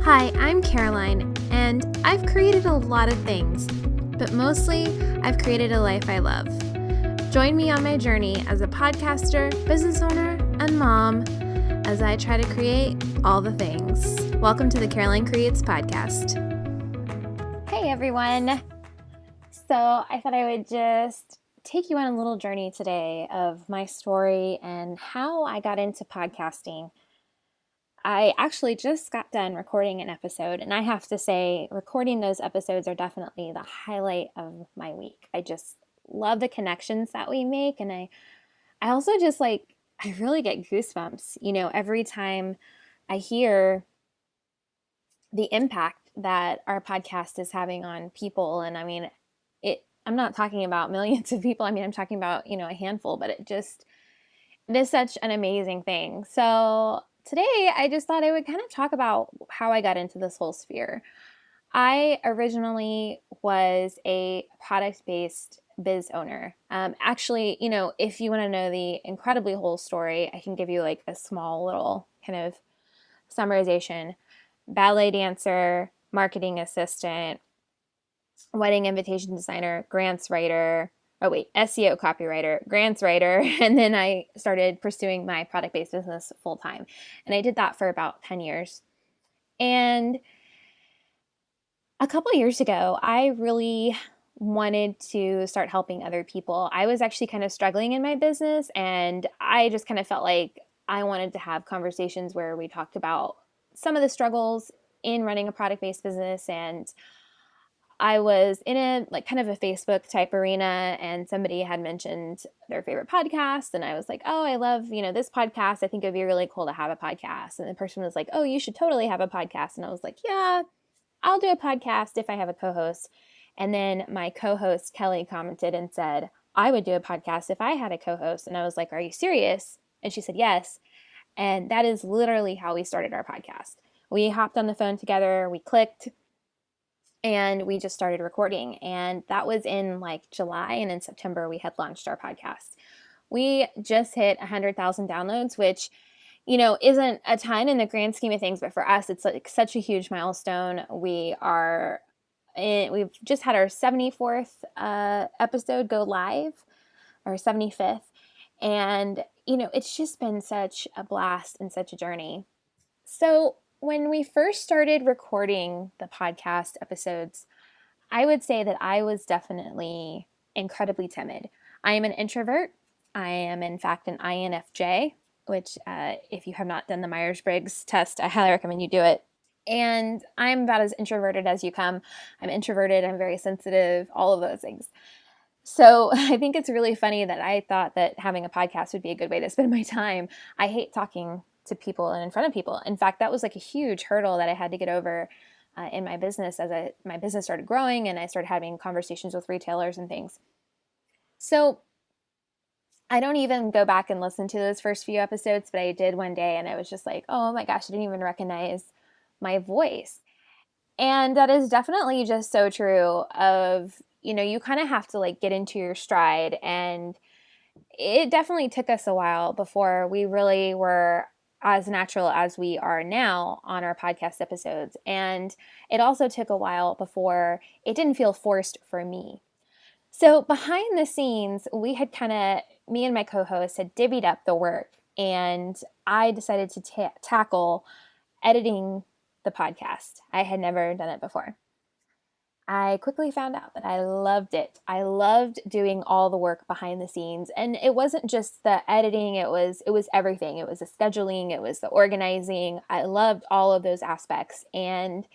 Hi, I'm Caroline, and I've created a lot of things, but mostly I've created a life I love. Join me on my journey as a podcaster, business owner, and mom as I try to create all the things. Welcome to the Caroline Creates podcast. Hey everyone. So I thought I would just take you on a little journey today of my story and how I got into podcasting. I actually just got done recording an episode, and I have to say, recording those episodes are definitely the highlight of my week. I just love the connections that we make, and I also just I really get goosebumps, every time I hear the impact that our podcast is having on people. And I'm not talking about millions of people. I'm talking about, a handful, but it is such an amazing thing. So today, I just thought I would kind of talk about how I got into this whole sphere. I originally was a product-based biz owner. Actually, if you want to know the incredibly whole story, I can give you a small little kind of summarization. Ballet dancer, marketing assistant, wedding invitation designer, grants writer, SEO copywriter, grants writer, and then I started pursuing my product-based business full time. And I did that for about 10 years. And a couple of years ago, I really wanted to start helping other people. I was actually kind of struggling in my business, and I just kind of felt like I wanted to have conversations where we talked about some of the struggles in running a product-based business. And I was in a kind of a Facebook type arena, and somebody had mentioned their favorite podcast. And I was like, oh, I love, this podcast. I think it'd be really cool to have a podcast. And the person was like, oh, you should totally have a podcast. And I was like, yeah, I'll do a podcast if I have a co-host. And then my co-host, Kelly, commented and said, I would do a podcast if I had a co-host. And I was like, are you serious? And she said, yes. And that is literally how we started our podcast. We hopped on the phone together, we clicked, and we just started recording. And that was in July, and in September we had launched our podcast. We just hit 100,000 downloads, which, isn't a ton in the grand scheme of things, but for us, it's such a huge milestone. We've just had our 74th episode go live, our 75th. And, it's just been such a blast and such a journey. So when we first started recording the podcast episodes, I would say that I was definitely incredibly timid. I am an introvert. I am, in fact, an INFJ, which if you have not done the Myers-Briggs test, I highly recommend you do it. And I'm about as introverted as you come. I'm introverted. I'm very sensitive, all of those things. So I think it's really funny that I thought that having a podcast would be a good way to spend my time. I hate talking to people and in front of people. In fact, that was a huge hurdle that I had to get over in my business as my business started growing and I started having conversations with retailers and things. So I don't even go back and listen to those first few episodes, but I did one day, and I was just like, oh my gosh, I didn't even recognize my voice. And that is definitely just so true of, you kind of have to get into your stride. And it definitely took us a while before we really were as natural as we are now on our podcast episodes. And it also took a while before it didn't feel forced for me. So behind the scenes, me and my co-host had divvied up the work, and I decided to tackle editing the podcast. I had never done it before. I quickly found out that I loved it. I loved doing all the work behind the scenes. And it wasn't just the editing, it was everything. It was the scheduling, it was the organizing. I loved all of those aspects. And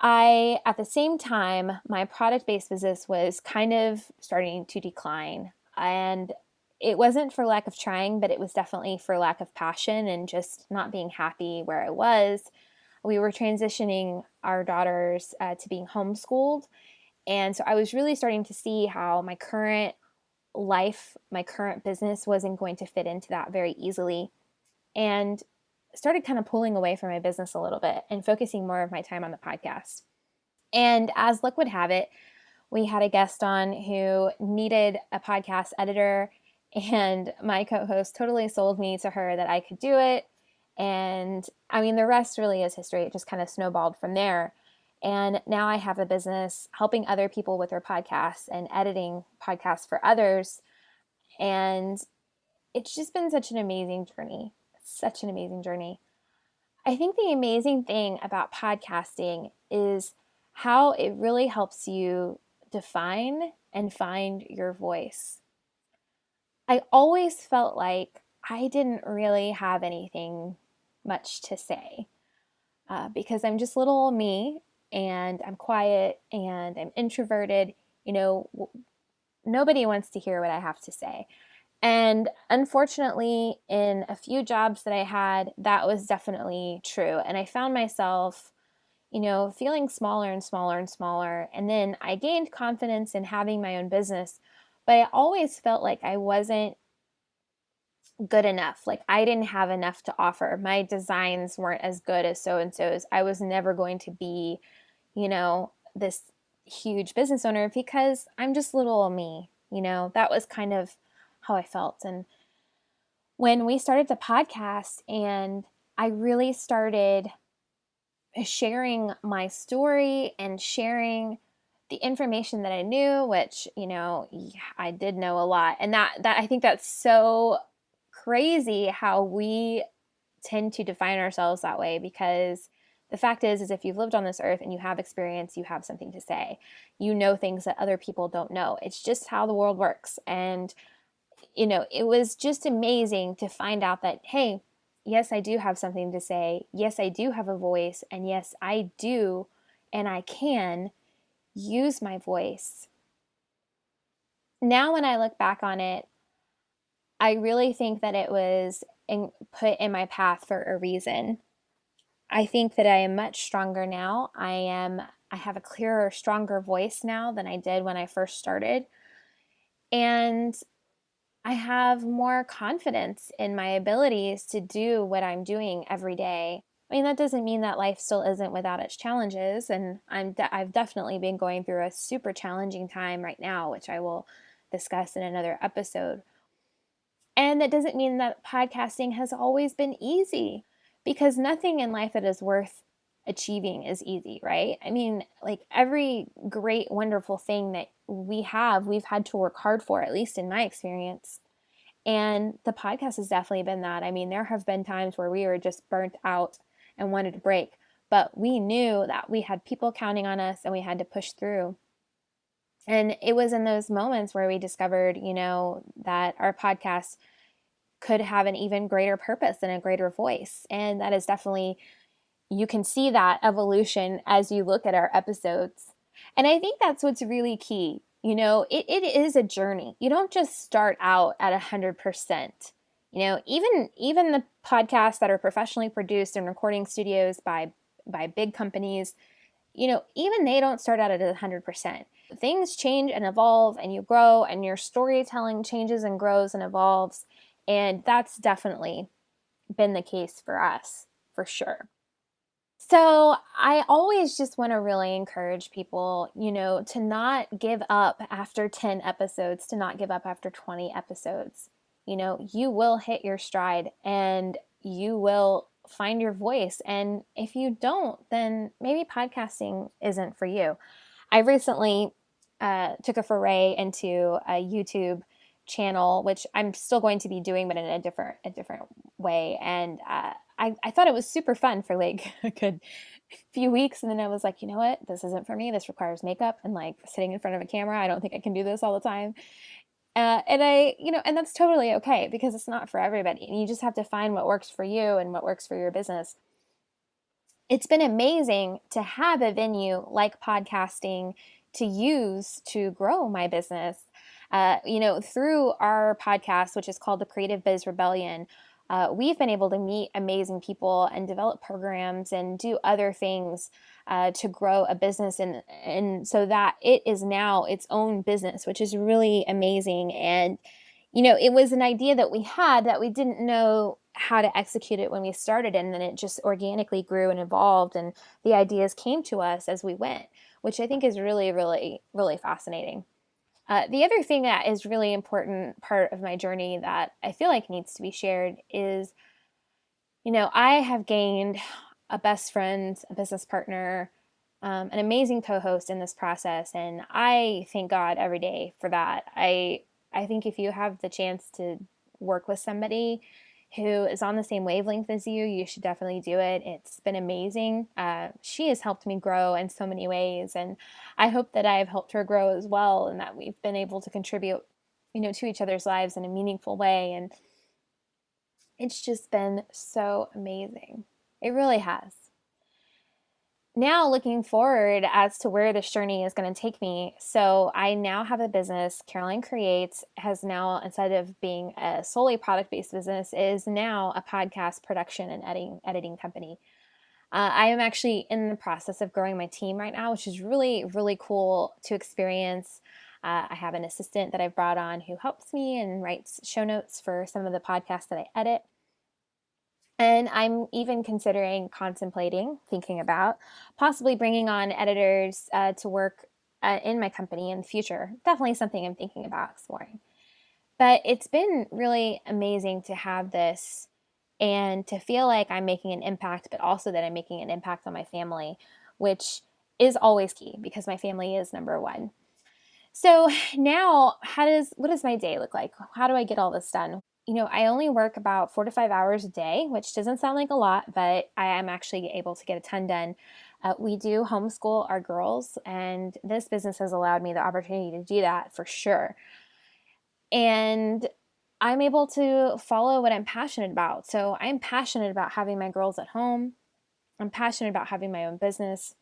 at the same time, my product-based business was kind of starting to decline. And it wasn't for lack of trying, but it was definitely for lack of passion and just not being happy where I was. We were transitioning our daughters to being homeschooled. And so I was really starting to see how my current life, my current business wasn't going to fit into that very easily. And started kind of pulling away from my business a little bit and focusing more of my time on the podcast. And as luck would have it, we had a guest on who needed a podcast editor, and my co-host totally sold me to her that I could do it. And I mean, the rest really is history. It just kind of snowballed from there. And now I have a business helping other people with their podcasts and editing podcasts for others. And it's just been such an amazing journey. Such an amazing journey. I think the amazing thing about podcasting is how it really helps you define and find your voice. I always felt like I didn't really have anything much to say because I'm just little me and I'm quiet and I'm introverted. Nobody wants to hear what I have to say. And unfortunately, in a few jobs that I had, that was definitely true. And I found myself, feeling smaller and smaller and smaller. And then I gained confidence in having my own business, but I always felt like I wasn't good enough. Like I didn't have enough to offer. My designs weren't as good as so-and-so's. I was never going to be, this huge business owner because I'm just little me. That was kind of how I felt. And when we started the podcast and I really started sharing my story and sharing the information that I knew, which, I did know a lot. And that I think that's so crazy how we tend to define ourselves that way, because the fact is if you've lived on this earth and you have experience, you have something to say. You know things that other people don't know. It's just how the world works. And, it was just amazing to find out that, hey, yes, I do have something to say. Yes, I do have a voice. And yes, I do and I can use my voice. Now, when I look back on it, I really think that it was put in my path for a reason. I think that I am much stronger now. I have a clearer, stronger voice now than I did when I first started. And I have more confidence in my abilities to do what I'm doing every day. I mean, that doesn't mean that life still isn't without its challenges. And I've definitely been going through a super challenging time right now, which I will discuss in another episode. And that doesn't mean that podcasting has always been easy, because nothing in life that is worth achieving is easy, right? I mean, like every great, wonderful thing that we've had to work hard for, at least in my experience. And the podcast has definitely been that. I mean, there have been times where we were just burnt out and wanted to break, but we knew that we had people counting on us and we had to push through. And it was in those moments where we discovered, that our podcast could have an even greater purpose and a greater voice. And that is definitely, you can see that evolution as you look at our episodes. And I think that's what's really key. It is a journey. You don't just start out at 100%. Even the podcasts that are professionally produced in recording studios by big companies, even they don't start out at 100%. Things change and evolve, and you grow, and your storytelling changes and grows and evolves. And that's definitely been the case for us, for sure. So I always just want to really encourage people, to not give up after 10 episodes, to not give up after 20 episodes. You will hit your stride and you will find your voice. And if you don't, then maybe podcasting isn't for you. I recently took a foray into a YouTube channel, which I'm still going to be doing, but in a different way. And I thought it was super fun for like a good few weeks. And then I was like, you know what? This isn't for me. This requires makeup and like sitting in front of a camera. I don't think I can do this all the time. And that's totally okay, because it's not for everybody. And you just have to find what works for you and what works for your business. It's been amazing to have a venue like podcasting to use to grow my business. Through our podcast, which is called the Creative Biz Rebellion, we've been able to meet amazing people and develop programs and do other things to grow a business, and so that it is now its own business, which is really amazing. And, it was an idea that we had that we didn't know how to execute it when we started, and then it just organically grew and evolved, and the ideas came to us as we went, which I think is really, really, really fascinating. The other thing that is really important part of my journey that I feel like needs to be shared is I have gained a best friend, a business partner, an amazing co-host in this process, and I thank God every day for that. I think if you have the chance to work with somebody who is on the same wavelength as you, you should definitely do it. It's been amazing. She has helped me grow in so many ways, and I hope that I've helped her grow as well, and that we've been able to contribute, to each other's lives in a meaningful way. And it's just been so amazing. It really has. Now looking forward as to where this journey is going to take me. So I now have a business. Caroline Creates has now, instead of being a solely product-based business, is now a podcast production and editing company. I am actually in the process of growing my team right now, which is really, really cool to experience. I have an assistant that I've brought on who helps me and writes show notes for some of the podcasts that I edit. And I'm even thinking about possibly bringing on editors to work in my company in the future. Definitely something I'm thinking about exploring. But it's been really amazing to have this and to feel like I'm making an impact, but also that I'm making an impact on my family, which is always key because my family is number one. So now, what does my day look like? How do I get all this done? I only work about 4 to 5 hours a day, which doesn't sound like a lot, but I am actually able to get a ton done. We do homeschool our girls, and this business has allowed me the opportunity to do that for sure. And I'm able to follow what I'm passionate about. So I'm passionate about having my girls at home. I'm passionate about having my own business.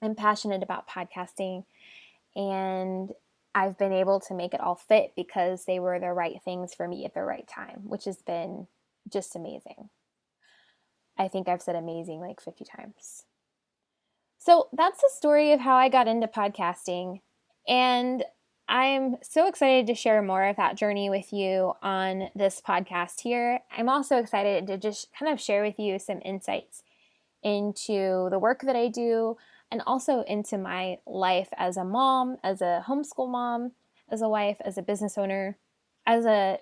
I'm passionate about podcasting. And I've been able to make it all fit because they were the right things for me at the right time, which has been just amazing. I think I've said amazing like 50 times. So that's the story of how I got into podcasting. And I'm so excited to share more of that journey with you on this podcast here. I'm also excited to just kind of share with you some insights into the work that I do, and also into my life as a mom, as a homeschool mom, as a wife, as a business owner, as an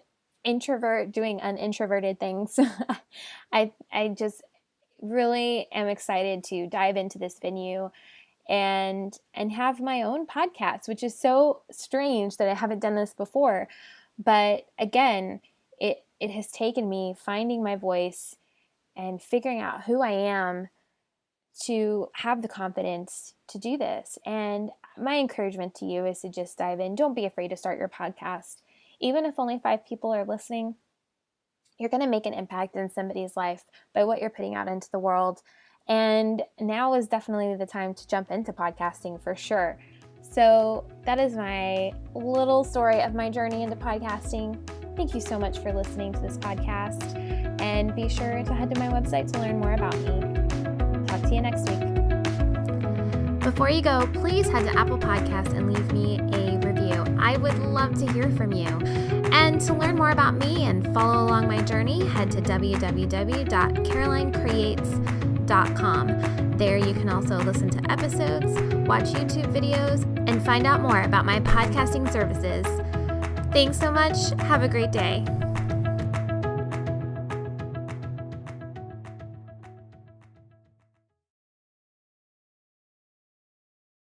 introvert doing unintroverted things. I just really am excited to dive into this venue and have my own podcast, which is so strange that I haven't done this before. But again, it has taken me finding my voice and figuring out who I am to have the confidence to do this. And my encouragement to you is to just dive in. Don't be afraid to start your podcast. Even if only 5 people are listening, you're going to make an impact in somebody's life by what you're putting out into the world. And now is definitely the time to jump into podcasting for sure. So that is my little story of my journey into podcasting. Thank you so much for listening to this podcast. And be sure to head to my website to learn more about me. Talk to you next week. Before you go, please head to Apple Podcasts and leave me a review. I would love to hear from you. And to learn more about me and follow along my journey, head to www.carolinecreates.com. There you can also listen to episodes, watch YouTube videos, and find out more about my podcasting services. Thanks so much. Have a great day.